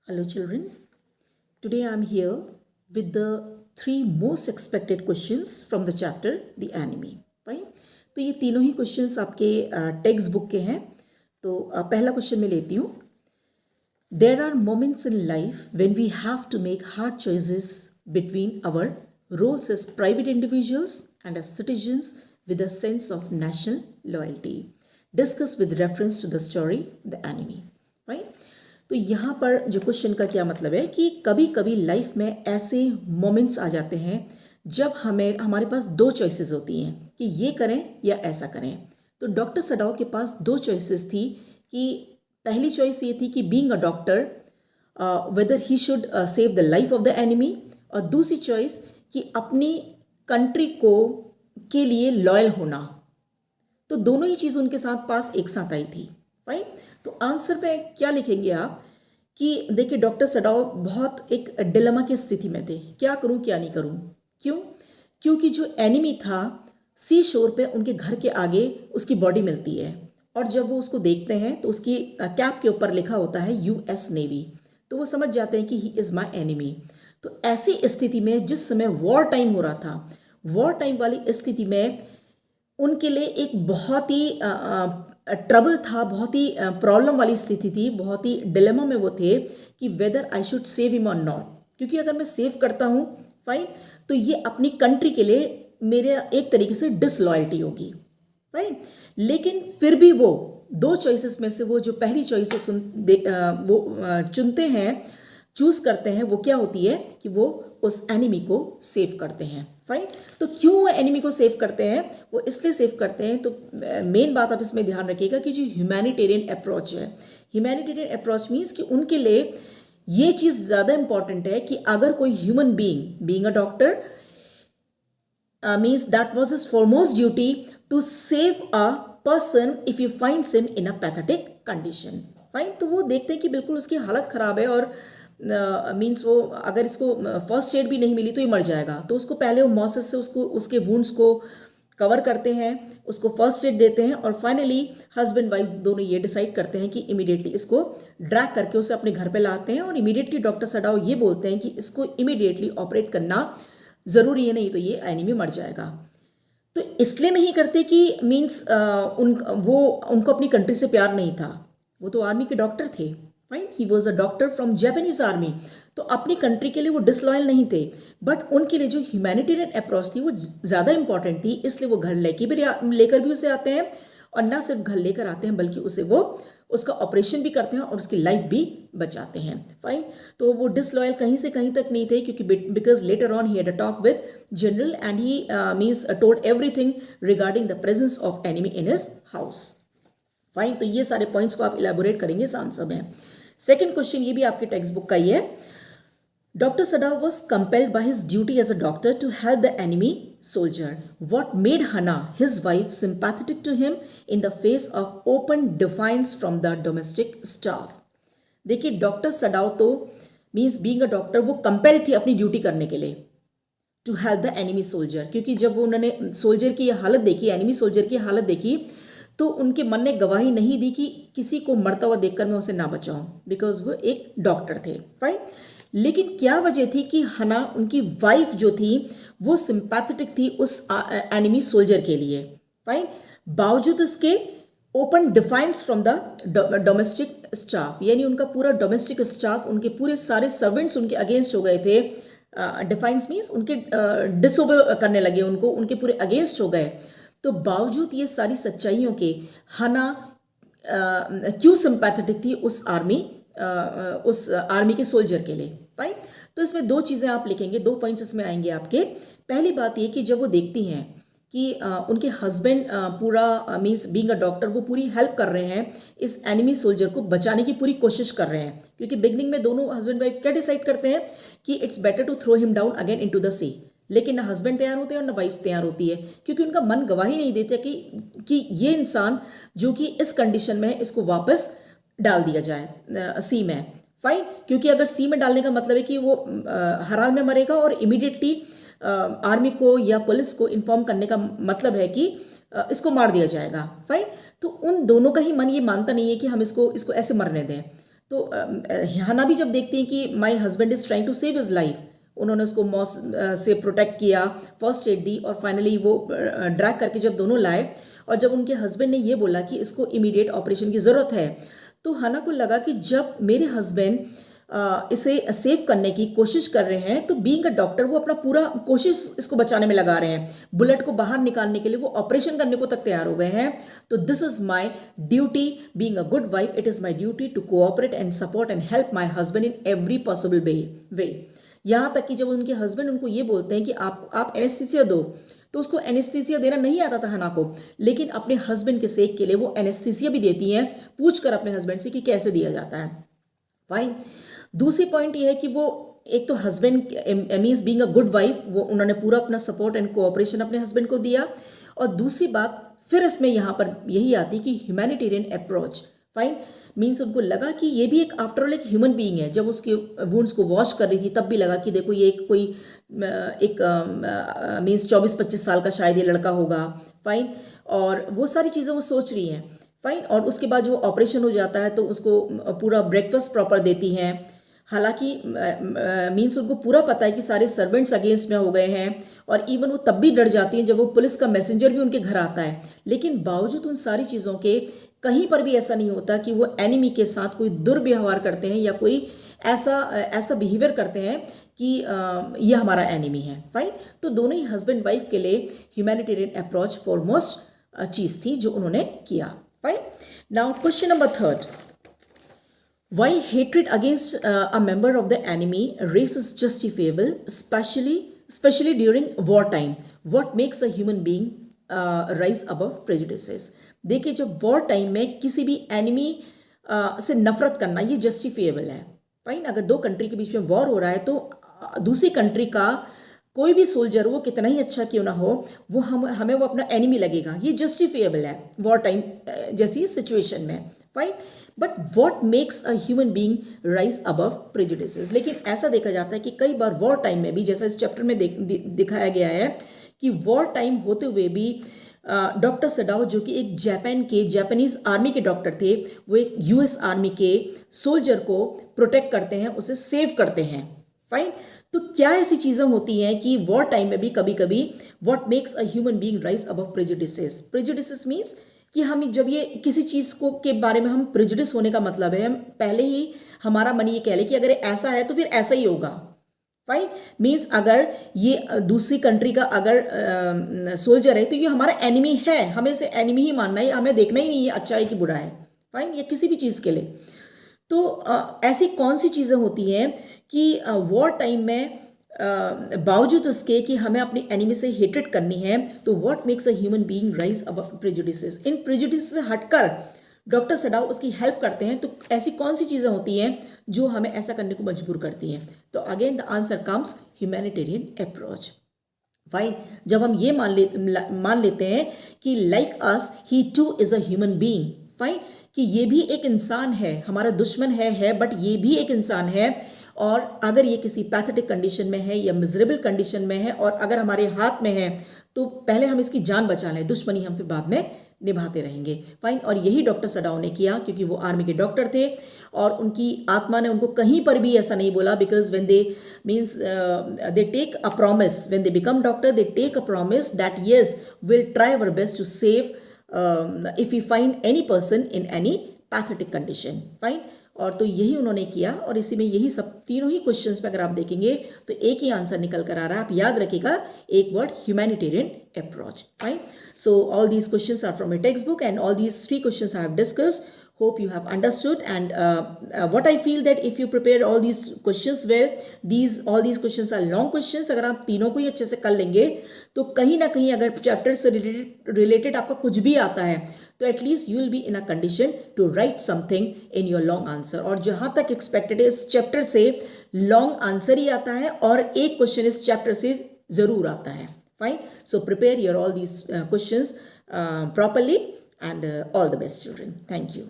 Hello children, today I am here with the three most expected questions from the chapter The Enemy. Fine? तो ये तीनों ही questions आपके text book के हैं. तो पहला क्वेश्चन मैं लेती हूँ. There are moments in life when we have to make hard choices between our roles as private individuals and as citizens with a sense of national loyalty. Discuss with reference to the story The Enemy. Fine? तो यहाँ पर जो question का क्या मतलब है कि कभी कभी लाइफ में ऐसे मोमेंट्स आ जाते हैं जब हमारे पास दो चॉइसेस होती हैं कि ये करें या ऐसा करें. तो डॉक्टर सडाओ के पास दो चॉइसेस थी कि पहली चॉइस ये थी कि being a doctor weather he should save the life of the enemy, और दूसरी चॉइस कि अपनी कंट्री को के लिए लॉयल होना. तो दोनों ही चीज़ उनके साथ पास एक साथ आई थी. फाइन. तो आंसर में क्या लिखेंगे आप कि देखिए डॉक्टर सडाओ बहुत एक डिलेमा की स्थिति में थे, क्या करूं क्या नहीं करूं. क्यों? क्योंकि जो एनिमी था सी शोर पे उनके घर के आगे उसकी बॉडी मिलती है, और जब वो उसको देखते हैं तो उसकी कैप के ऊपर लिखा होता है यूएस नेवी. तो वो समझ जाते हैं कि ही इज़ माई एनिमी. तो ऐसी स्थिति में जिस समय वॉर टाइम हो रहा था, वॉर टाइम वाली स्थिति में उनके लिए एक बहुत ही ट्रबल था, बहुत ही प्रॉब्लम वाली स्थिति थी, बहुत ही डिलेमा में वो थे कि whether I should save him और नॉट. क्योंकि अगर मैं सेव करता हूँ फाइन, तो ये अपनी कंट्री के लिए मेरे एक तरीके से डिसलॉयल्टी होगी. फाइन. लेकिन फिर भी वो दो चॉइसेस में से वो जो पहली चॉइस वो चुनते हैं, चूज करते हैं, वो क्या होती है कि वो उस एनिमी को सेव करते हैं. फाइन. तो क्यों वो एनिमी को सेव करते हैं? वो इसलिए सेव करते हैं, तो मेन बात आप इसमें ध्यान रखिएगा कि जो ह्यूमैनिटेरियन अप्रोच है, ह्यूमैनिटेरियन अप्रोच मीन्स कि उनके लिए ये चीज़ ज़्यादा इंपॉर्टेंट है कि अगर कोई human being a doctor means that was his foremost duty to save a person if you find him in a pathetic condition. Fine. तो वो देखते हैं कि बिल्कुल उसकी हालत ख़राब है और मीन्स वो अगर इसको फर्स्ट एड भी नहीं मिली तो ये मर जाएगा. तो उसको पहले वो मॉसेस से उसको उसके वुंड्स को कवर करते हैं, उसको फर्स्ट एड देते हैं, और फाइनली हस्बैंड वाइफ दोनों ये डिसाइड करते हैं कि इमीडिएटली इसको ड्रैग करके उसे अपने घर पे लाते हैं. और इमीडिएटली डॉक्टर सडाओ ये बोलते हैं कि इसको इमीडिएटली ऑपरेट करना ज़रूरी है, नहीं तो ये एनिमी मर जाएगा. तो इसलिए नहीं करते कि मीन्स उनको अपनी कंट्री से प्यार नहीं था. वो तो आर्मी के डॉक्टर थे. Fine. He was a doctor from Japanese army. तो अपनी कंट्री के लिए वो डिसलॉयल नहीं थे, बट उनके लिए जो ह्यूमैनिटेरियन अप्रोच थी वो ज़्यादा इंपॉर्टेंट थी. इसलिए वो घर लेकर भी उसे आते हैं, और ना सिर्फ घर लेकर आते हैं बल्कि उसे वो उसका ऑपरेशन भी करते हैं और उसकी लाइफ भी बचाते हैं. फाइन. तो वो डिसलॉयल कहीं से कहीं तक नहीं थे, क्योंकि because later on he had a talk with general and he means told everything regarding the presence of enemy in his house. Fine. तो ये सारे पॉइंट्स को आप इलेबोरेट करेंगे इस आंसर में. सेकेंड क्वेश्चन ये भी आपके टेक्स्ट बुक का ही है. Dr. Sadao was compelled by his duty as a doctor to help the enemy soldier. What made Hannah, his wife, sympathetic to him in the face of open defiance from the domestic staff? देखिए doctor Sadao तो means being a doctor वो compelled थी अपनी duty करने के लिए to help the enemy soldier. क्योंकि जब वो उन्होंने सोल्जर की हालत देखी, एनिमी सोल्जर की हालत देखी, तो उनके मन ने गवाही नहीं दी कि किसी को मरता हुआ देखकर मैं उसे ना बचाऊं, बिकॉज वो एक डॉक्टर थे. फाइन. लेकिन क्या वजह थी कि हना उनकी वाइफ जो थी वो सिंपैथेटिक थी उस एनिमी सोल्जर के लिए. फाइन. बावजूद उसके open defines from the domestic staff, यानी उनका पूरा डोमेस्टिक स्टाफ, उनके पूरे सारे सर्वेंट्स उनके अगेंस्ट हो गए थे. डिफाइंस मीन्स उनके डिसोबे करने लगे, उनको उनके पूरे अगेंस्ट हो गए. तो बावजूद ये सारी सच्चाइयों के हना क्यों सिंपैथेटिक थी उस आर्मी के सोल्जर के लिए. फाइन. तो इसमें दो चीज़ें आप लिखेंगे, दो पॉइंट्स इसमें आएंगे आपके. पहली बात ये कि जब वो देखती हैं कि उनके हस्बैंड पूरा मीन्स बीइंग अ डॉक्टर वो पूरी हेल्प कर रहे हैं, इस एनिमी सोल्जर को बचाने की पूरी कोशिश कर रहे हैं. क्योंकि बिगनिंग में दोनों हस्बैंड वाइफ क्या डिसाइड करते हैं कि it's better to throw him down again into the sea. लेकिन ना हस्बैंड तैयार होते हैं और ना वाइफ तैयार होती है, क्योंकि उनका मन गवाही नहीं देता कि ये इंसान जो कि इस कंडीशन में है इसको वापस डाल दिया जाए सी में. फाइन. क्योंकि अगर सी में डालने का मतलब है कि वो हर हाल में मरेगा, और इमीडिएटली आर्मी को या पुलिस को इन्फॉर्म करने का मतलब है कि इसको मार दिया जाएगा. फाइन. तो उन दोनों का ही मन ये मानता नहीं है कि हम इसको ऐसे मरने दें. तो हना भी जब देखती हैं कि my husband is trying to save his life, उन्होंने उसको मॉस से प्रोटेक्ट किया, फर्स्ट एड दी और फाइनली वो ड्रैग करके जब दोनों लाए और जब उनके हस्बैंड ने ये बोला कि इसको इमीडिएट ऑपरेशन की ज़रूरत है, तो हना को लगा कि जब मेरे हस्बैंड इसे सेव करने की कोशिश कर रहे हैं तो बीइंग अ डॉक्टर वो अपना पूरा कोशिश इसको बचाने में लगा रहे हैं, बुलेट को बाहर निकालने के लिए वो ऑपरेशन करने को तक तैयार हो गए हैं। तो this is my duty, being a good wife, it is my duty to cooperate and support and help my husband in every possible way. यहाँ तक कि जब उनके हस्बैंड उनको ये बोलते हैं कि आप एनेस्थीसिया दो, तो उसको एनेस्थीसिया देना नहीं आता था हना को, लेकिन अपने हस्बैंड के सेक के लिए वो एनेस्थीसिया भी देती हैं, पूछ कर अपने हस्बैंड से कि कैसे दिया जाता है। फाइन। दूसरी पॉइंट ये है कि वो एक तो husband means being a good wife, वो उन्होंने पूरा अपना सपोर्ट एंड कोऑपरेशन अपने हस्बैंड को दिया। और दूसरी बात फिर इसमें यहाँ पर यही आती कि ह्यूमैनिटेरियन अप्रोच। फाइन। मीन्स उनको लगा कि ये भी एक आफ्टर ऑल एक ह्यूमन बीइंग है। जब उसके वुंड्स को वॉश कर रही थी तब भी लगा कि देखो ये एक मीन्स 24-25 साल का शायद ये लड़का होगा। फाइन। और वो सारी चीज़ें वो सोच रही हैं। फाइन। और उसके बाद जो ऑपरेशन हो जाता है तो उसको पूरा ब्रेकफास्ट प्रॉपर देती हैं। हालांकि मीन्स उनको पूरा पता है कि सारे सर्वेंट्स अगेंस्ट में हो गए हैं और इवन वो तब भी डर जाती हैं जब वो पुलिस का मैसेंजर भी उनके घर आता है, लेकिन बावजूद उन सारी चीज़ों के कहीं पर भी ऐसा नहीं होता कि वो एनिमी के साथ कोई दुर्व्यवहार करते हैं या कोई ऐसा बिहेवियर करते हैं कि ये हमारा एनिमी है। फाइन। तो दोनों ही हस्बैंड वाइफ के लिए ह्यूमैनिटेरियन अप्रोच फॉरमोस्ट चीज़ थी जो उन्होंने किया। Fine. Now question number 3, why hatred against a member of the enemy race is justifiable, especially during wartime? What makes a human being rise above prejudices? देखिए, जब war time में किसी भी enemy से नफरत करना ये जस्टिफिएबल है। फाइन। अगर दो कंट्री के बीच में वॉर हो रहा है तो दूसरी कंट्री का कोई भी सोल्जर वो कितना ही अच्छा क्यों ना हो, वो हमें वो अपना एनिमी लगेगा, ये जस्टिफिएबल है वॉर टाइम जैसी सिचुएशन में। Fine. But what makes a human being rise above prejudices? लेकिन ऐसा देखा जाता है कि कई बार वॉर टाइम में भी, जैसा इस चैप्टर में दिखाया गया है कि वॉर टाइम होते हुए भी डॉक्टर सडाओ जो कि एक जापानीज आर्मी के डॉक्टर थे, वो एक यूएस आर्मी के सोल्जर को प्रोटेक्ट करते हैं, उसे सेव करते हैं। फाइन। तो क्या ऐसी चीज़ें होती हैं कि वॉर टाइम में भी कभी कभी what makes a human being rise above prejudices? Prejudices means कि हम जब ये किसी चीज़ को के बारे में हम प्रेजुडिस होने का मतलब है हम पहले ही हमारा मन ये कह ले कि अगर ऐसा है तो फिर ऐसा ही होगा। फाइन। मीन्स अगर ये दूसरी कंट्री का अगर सोल्जर है तो ये हमारा एनिमी है, हमें इसे एनिमी ही मानना है, हमें देखना ही नहीं है अच्छा है कि बुरा है। फाइन। ये किसी भी चीज़ के लिए। तो ऐसी कौन सी चीज़ें होती हैं कि वॉर टाइम में बावजूद उसके कि हमें अपनी एनिमी से हेटेड करनी है, तो what makes a human being rise above prejudices? In prejudice से हटकर डॉक्टर सडाओ उसकी हेल्प करते हैं। तो ऐसी कौन सी चीज़ें होती हैं जो हमें ऐसा करने को मजबूर करती हैं? तो again the answer comes humanitarian approach. Fine. जब हम ये मान लेते हैं कि like us he two is a human being. Fine. कि ये भी एक इंसान है, हमारा दुश्मन है बट ये भी एक इंसान है, और अगर ये किसी पैथेटिक कंडीशन में है या मिजरेबल कंडीशन में है और अगर हमारे हाथ में है तो पहले हम इसकी जान बचा लें, दुश्मनी हम फिर बाद में निभाते रहेंगे। फाइन। और यही डॉक्टर सडाओ ने किया क्योंकि वो आर्मी के डॉक्टर थे और उनकी आत्मा ने उनको कहीं पर भी ऐसा नहीं बोला, because when they means they take a promise, when they become doctor they take a promise that yes will try our best to save if we find any person in any pathetic condition. Fine. और तो यही उन्होंने किया और इसी में यही सब तीनों ही क्वेश्चंस में अगर आप देखेंगे तो एक ही आंसर निकल कर आ रहा है। आप याद रखिएगा एक word, humanitarian approach. Fine. So all these questions are from a textbook and all these 3 questions I have discussed. Hope you have understood, and what I feel that if you prepare all these questions well, all these questions are long questions. अगर आप तीनों को ही अच्छे से कर लेंगे तो कहीं ना कहीं अगर चैप्टर से रिलेटेड आपका कुछ भी आता है तो at least you will be in a condition to write something in your long answer. और जहाँ तक एक्सपेक्टेड है इस चैप्टर से लॉन्ग आंसर ही आता है और एक क्वेश्चन इस चैप्टर से ज़रूर आता है। Fine. So prepare your all these questions properly, and all the best, children. Thank you.